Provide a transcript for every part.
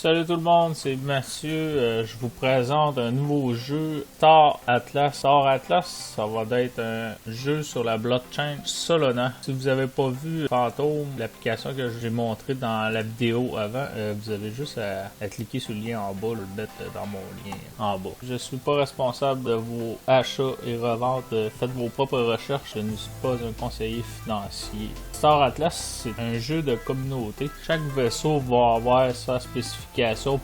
Salut tout le monde, c'est Mathieu. Je vous présente un nouveau jeu, Star Atlas. Star Atlas, ça va être un jeu sur la blockchain Solana. Si vous avez pas vu Fantôme, l'application que j'ai montré dans la vidéo avant, vous avez juste à cliquer sur le lien en bas, le mettre dans mon lien en bas. Je suis pas responsable de vos achats et reventes. Faites vos propres recherches. Je ne suis pas un conseiller financier. Star Atlas, c'est un jeu de communauté. Chaque vaisseau va avoir sa spécification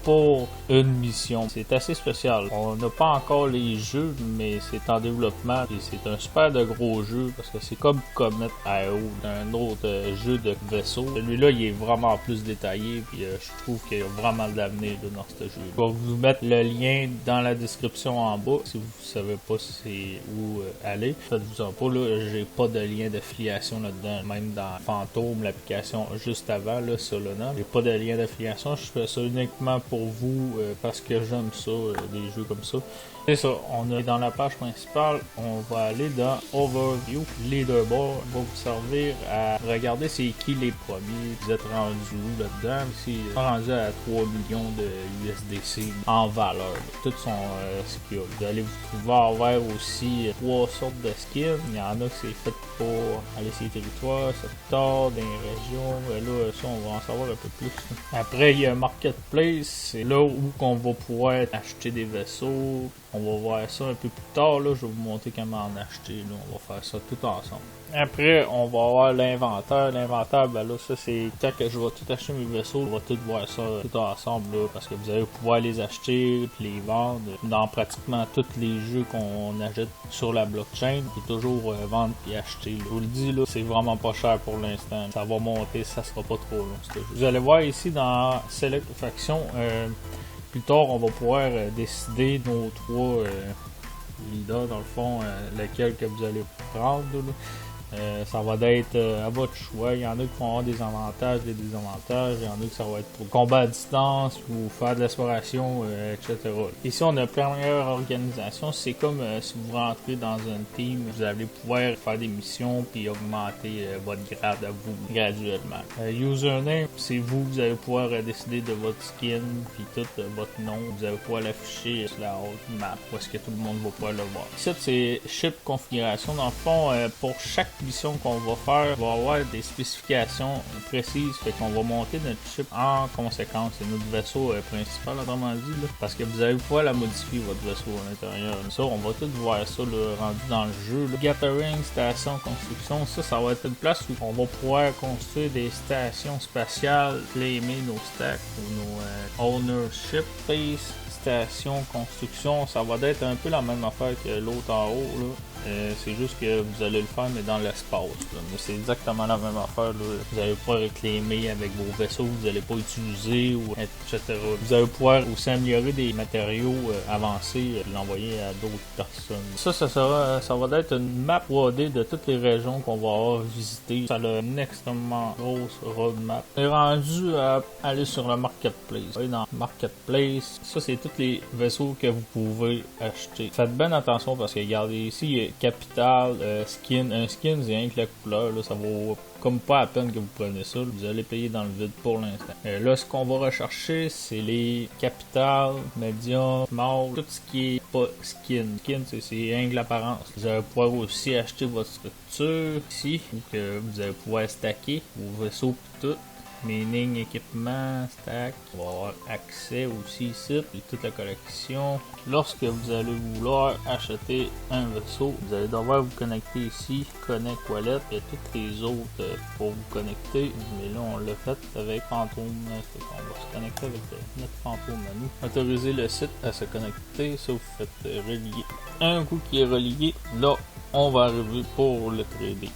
pour une mission. C'est assez spécial. On n'a pas encore les jeux, mais c'est en développement et c'est un super de gros jeu parce que c'est comme Comet AO, un autre jeu de vaisseau. Celui-là, il est vraiment plus détaillé puis je trouve qu'il y a vraiment de l'avenir dans ce jeu. Je vais vous mettre le lien dans la description en bas si vous savez pas c'est où aller. Faites-vous-en pas, là, j'ai pas de lien d'affiliation là-dedans, même dans Fantôme, l'application juste avant, là, Solana. J'ai pas de lien d'affiliation, je fais ça uniquement pour vous parce que j'aime ça, des jeux comme ça. C'est ça, on est dans la page principale, on va aller dans Overview, Leaderboard, va vous servir à regarder c'est qui les premiers, vous êtes rendu où là-dedans, ici, rendu à 3 millions de USDC en valeur, tout son ce qu'il y a. Vous allez vous trouver avoir aussi 3 sortes de skins, il y en a que c'est fait pour aller sur les territoires, secteurs, des régions, là, ça on va en savoir un peu plus. Après, il y a Marketplace, c'est là où on va pouvoir acheter des vaisseaux. On va voir ça un peu plus tard, là, je vais vous montrer comment en acheter, là. On va faire ça tout ensemble. Après, on va avoir l'inventaire. L'inventaire, ben là, ça c'est quand que je vais tout acheter mes vaisseaux, on va tout voir ça tout ensemble, là, parce que vous allez pouvoir les acheter puis les vendre dans pratiquement tous les jeux qu'on achète sur la blockchain. Il est toujours vendre puis acheter, là. Je vous le dis, là, c'est vraiment pas cher pour l'instant. Ça va monter, ça sera pas trop long, ce jeu. Vous allez voir ici dans Select Faction, plus tard, on va pouvoir décider nos 3 leaders, dans le fond, lequel que vous allez prendre. Ça va être à votre choix. Il y en a qui vont avoir des avantages, des désavantages. Il y en a qui ça va être pour combat à distance ou faire de l'exploration, etc. Ici, on a première organisation. C'est comme si vous rentrez dans un team, vous allez pouvoir faire des missions puis augmenter votre grade à vous graduellement. Username, c'est vous allez pouvoir décider de votre skin puis tout votre nom. Vous allez pouvoir l'afficher sur la haute map parce que tout le monde va pouvoir le voir. Ici, c'est ship configuration. Dans le fond, pour chaque mission qu'on va faire, on va avoir des spécifications précises, fait qu'on va monter notre chip en conséquence. C'est notre vaisseau principal, autrement dit, là, parce que vous allez pouvoir la modifier, votre vaisseau à l'intérieur. Ça, on va tout voir ça là, rendu dans le jeu. Là. Gathering, station, construction, ça va être une place où on va pouvoir construire des stations spatiales, claimer nos stacks ou nos ownership space. Station, construction, ça va être un peu la même affaire que l'autre en haut là. C'est juste que vous allez le faire mais dans l'espace. Mais c'est exactement la même affaire. Là. Vous allez pouvoir réclamer avec vos vaisseaux que vous n'allez pas utiliser ou etc. Vous allez pouvoir aussi améliorer des matériaux avancés et l'envoyer à d'autres personnes. Ça va être une map 3D de toutes les régions qu'on va avoir visitées. Ça a une extrêmement grosse roadmap. On est rendu à aller sur le marketplace. Dans Marketplace, ça c'est tous les vaisseaux que vous pouvez acheter. Faites bien attention parce que regardez ici, il y a capital, skin. Un skin, c'est rien que la couleur. Là, ça vaut comme pas à peine que vous prenez ça. Vous allez payer dans le vide pour l'instant. Là, ce qu'on va rechercher, c'est les capital, medium, small, tout ce qui est pas skin. Skin, c'est rien que l'apparence. Vous allez pouvoir aussi acheter votre structure ici, que vous allez pouvoir stacker vos vaisseaux et tout. Meaning, équipement, stack, on va avoir accès aussi ici, et toute la collection. Lorsque vous allez vouloir acheter un vaisseau, vous allez devoir vous connecter ici, Connect Wallet, et toutes les autres pour vous connecter. Mais là, on l'a fait avec Fantôme, on va se connecter avec notre Fantôme à nous. Autoriser le site à se connecter, ça vous faites relier. Un coup qui est relié, là, on va arriver pour le trader.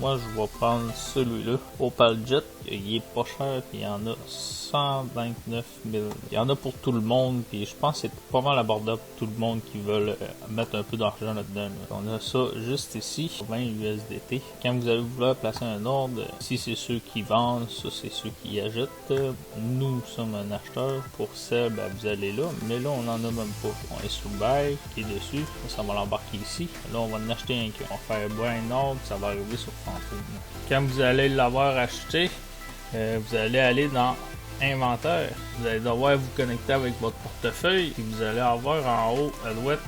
Moi je vais prendre celui-là, OpalJet, il est pas cher, puis il y en a 129 000. Il y en a pour tout le monde, puis je pense que c'est pas mal abordable pour tout le monde qui veut mettre un peu d'argent là-dedans. On a ça juste ici, 20 USDT. Quand vous allez vouloir placer un ordre, ici c'est ceux qui vendent, ça c'est ceux qui achètent. Nous sommes un acheteur. Pour ça, ben, vous allez là, mais là on en a même pas. On est sur Buy, qui est dessus, ça va l'embarquer ici. Là on va en acheter un qui va faire un ordre, ça va arriver sur Fantôme. Quand vous allez l'avoir acheté, vous allez aller dans inventaire, vous allez devoir vous connecter avec votre portefeuille et vous allez avoir en haut à droite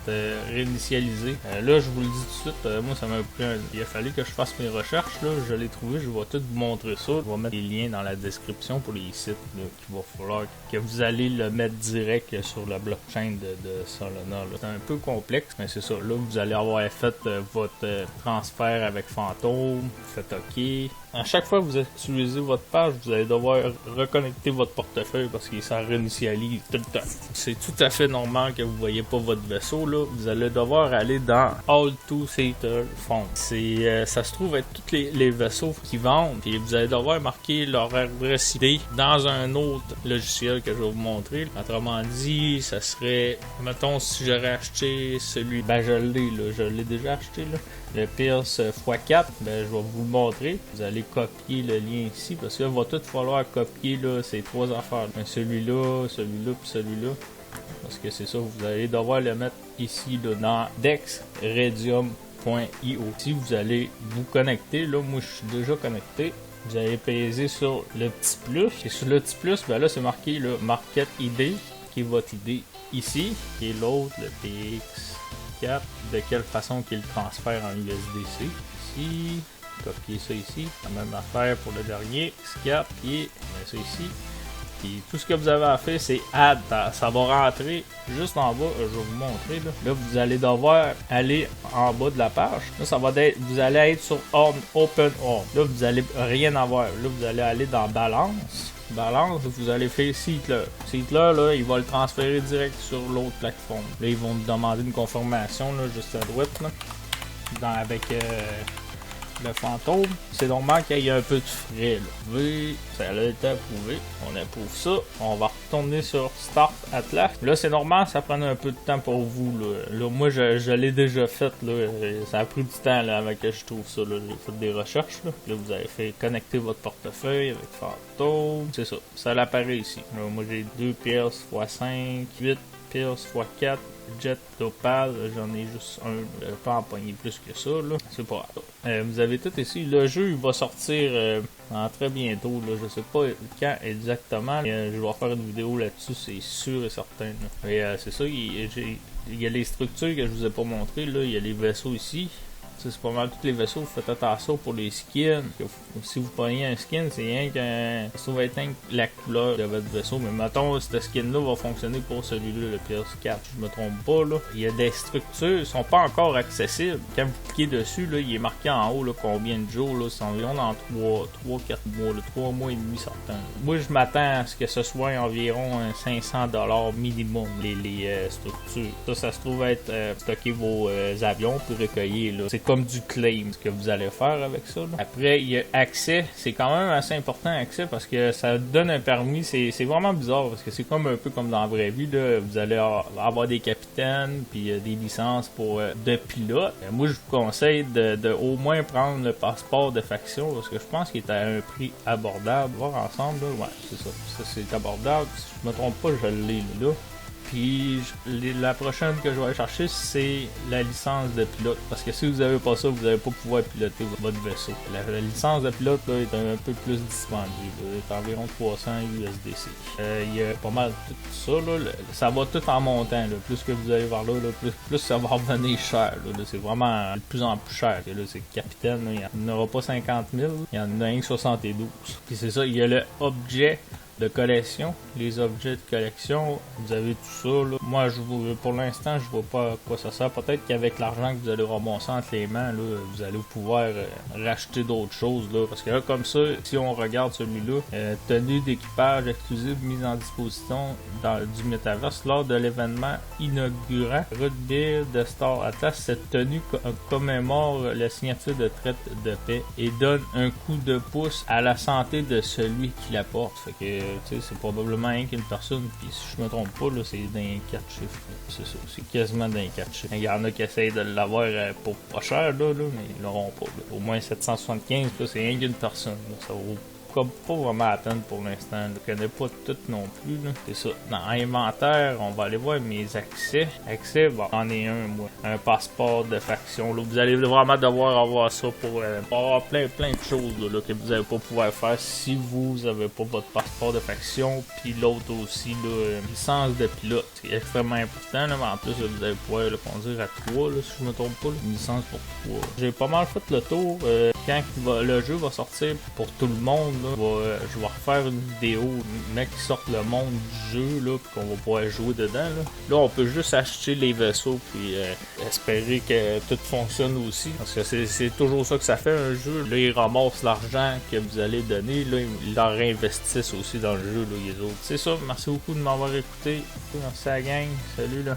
réinitialiser. Là, je vous le dis tout de suite, moi ça m'a pris il a fallu que je fasse mes recherches, là, je l'ai trouvé, je vais tout vous montrer ça. Je vais mettre les liens dans la description pour les sites qu'il va falloir que vous allez le mettre direct sur la blockchain de Solana. C'est un peu complexe, mais c'est ça. Là, vous allez avoir fait votre transfert avec Phantom, vous faites OK. À chaque fois que vous utilisez votre page, vous allez devoir reconnecter votre portefeuille parce qu'il s'en réinitialise tout le temps. C'est tout à fait normal que vous ne voyez pas votre vaisseau. Là. Vous allez devoir aller dans All to Settle Fund. Ça se trouve être tous les vaisseaux qui vendent. Puis vous allez devoir marquer leur adresse ID dans un autre logiciel que je vais vous montrer. Autrement dit, ça serait, mettons, si j'aurais acheté celui, ben je l'ai déjà acheté là. Le Pierce x4, ben, je vais vous le montrer. Vous allez copier le lien ici parce qu'il va tout falloir copier là, ces trois affaires. Ben, celui-là, puis celui-là. Parce que c'est ça, vous allez devoir le mettre ici là, dans dexradium.io. Si vous allez vous connecter, là, moi je suis déjà connecté. Vous allez peser sur le petit plus. Et sur le petit plus, ben là c'est marqué le Market ID, qui est votre ID ici, qui est l'autre, le PX. De quelle façon qu'il transfère en USDC ici, copier ça ici, la même affaire pour le dernier, Scap et ça ici. Puis tout ce que vous avez à faire, c'est add, ça va rentrer juste en bas, je vais vous montrer là, vous allez devoir aller en bas de la page, là ça va être, vous allez être sur Open Orb, là vous allez rien avoir, là vous allez aller dans Balance, vous allez faire Settler, là, il va le transférer direct sur l'autre plateforme. Là, ils vont me demander une confirmation, là, juste à droite, là, avec le fantôme. C'est normal qu'il y ait un peu de frais, là. Oui, ça a été approuvé. On approuve ça. On va retourner sur Start Atlas. Là, c'est normal, ça prend un peu de temps pour vous, là moi, je l'ai déjà fait, là. Ça a pris du temps, là, avant que je trouve ça, là. J'ai fait des recherches, là. Là, vous avez fait connecter votre portefeuille avec Phantom. C'est ça. Ça l'apparaît ici. Là, moi, j'ai 2 Pierce x5, 8 Pierce x4. Jet Topaz, j'en ai juste un, je vais pas en pogner plus que ça, là. C'est pas grave. Vous avez tout ici. Le jeu il va sortir en très bientôt, là. Je sais pas quand exactement. Je vais faire une vidéo là-dessus, c'est sûr et certain. Et c'est ça, il y a les structures que je vous ai pas montrées, là. Il y a les vaisseaux ici. C'est pas mal tous les vaisseaux, faites attention pour les skins. Si vous prenez un skin, c'est rien ça va être la couleur de votre vaisseau. Mais mettons, ce skin-là va fonctionner pour celui-là, le PS4. Je me trompe pas, là. Il y a des structures qui sont pas encore accessibles. Quand vous cliquez dessus, là, il est marqué en haut là, combien de jours. Là, c'est environ dans 3-4 mois, là, 3 mois et demi certains. Moi, je m'attends à ce que ce soit environ $500 minimum, les structures. Ça se trouve être stocker vos avions puis recueillir. Là. C'est comme du claim, ce que vous allez faire avec ça. Là. Après, il y a accès. C'est quand même assez important, accès, parce que ça donne un permis. C'est vraiment bizarre, parce que c'est comme un peu comme dans la vraie vie. Là. Vous allez avoir des capitaines, puis des licences pour de pilotes. Moi, je vous conseille de au moins prendre le passeport de faction, parce que je pense qu'il est à un prix abordable. Voir ensemble, là. Ouais, c'est ça. Ça, c'est abordable. Si je me trompe pas, je l'ai là. Puis la prochaine que je vais aller chercher, c'est la licence de pilote. Parce que si vous n'avez pas ça, vous n'allez pas pouvoir piloter votre vaisseau. La licence de pilote là, est un peu plus dispendieuse. C'est environ 300 USDC. Il y a pas mal tout ça. Là. Ça va tout en montant. Là. Plus que vous allez voir là, plus ça va revenir cher. Là. C'est vraiment de plus en plus cher. Là, c'est capitaine. Là. Il n'y en aura pas 50 000. Il y en a un 72. Puis c'est ça. Il y a le objet de collection, les objets de collection, vous avez tout ça là. Moi pour l'instant je vois pas à quoi ça sert. Peut-être qu'avec l'argent que vous allez ramasser entre les mains là, vous allez pouvoir racheter d'autres choses là, parce que là comme ça, si on regarde celui-là, tenue d'équipage exclusive mise en disposition du Metaverse lors de l'événement inaugurant Rugby de Star Atlas. Cette tenue commémore la signature de traite de paix et donne un coup de pouce à la santé de celui qui la porte. Fait que c'est probablement rien qu'une personne, puis si je me trompe pas, là, c'est d'un 4 chiffres. C'est ça, c'est quasiment d'un 4 chiffres. Il y en a qui essayent de l'avoir pour pas cher, là, mais ils l'auront pas. Là. Au moins 775, là, c'est rien qu'une personne. Là. Ça vaut comme pas vraiment atteindre pour l'instant. Je connais pas tout non plus. C'est ça. Dans inventaire, on va aller voir mes accès. Accès, bon, j'en ai un, moi. Un passeport de faction. Là, vous allez vraiment devoir avoir ça pour avoir plein de choses là, que vous n'allez pas pouvoir faire si vous avez pas votre passeport de faction. Puis l'autre aussi, là, licence de pilote. C'est extrêmement important. Là, mais en plus, là, vous allez pouvoir le conduire à 3, là, si je me trompe pas. Là, une licence pour 3. J'ai pas mal fait le tour. Quand le jeu va sortir pour tout le monde, là, je vais refaire une vidéo, mec qui sorte le monde du jeu, là, puis qu'on va pouvoir jouer dedans. Là, on peut juste acheter les vaisseaux, puis espérer que tout fonctionne aussi. Parce que c'est toujours ça que ça fait un jeu. Là, ils ramassent l'argent que vous allez donner, là, ils leur réinvestissent aussi dans le jeu, là, les autres. C'est ça, merci beaucoup de m'avoir écouté. Merci à la gang, salut là.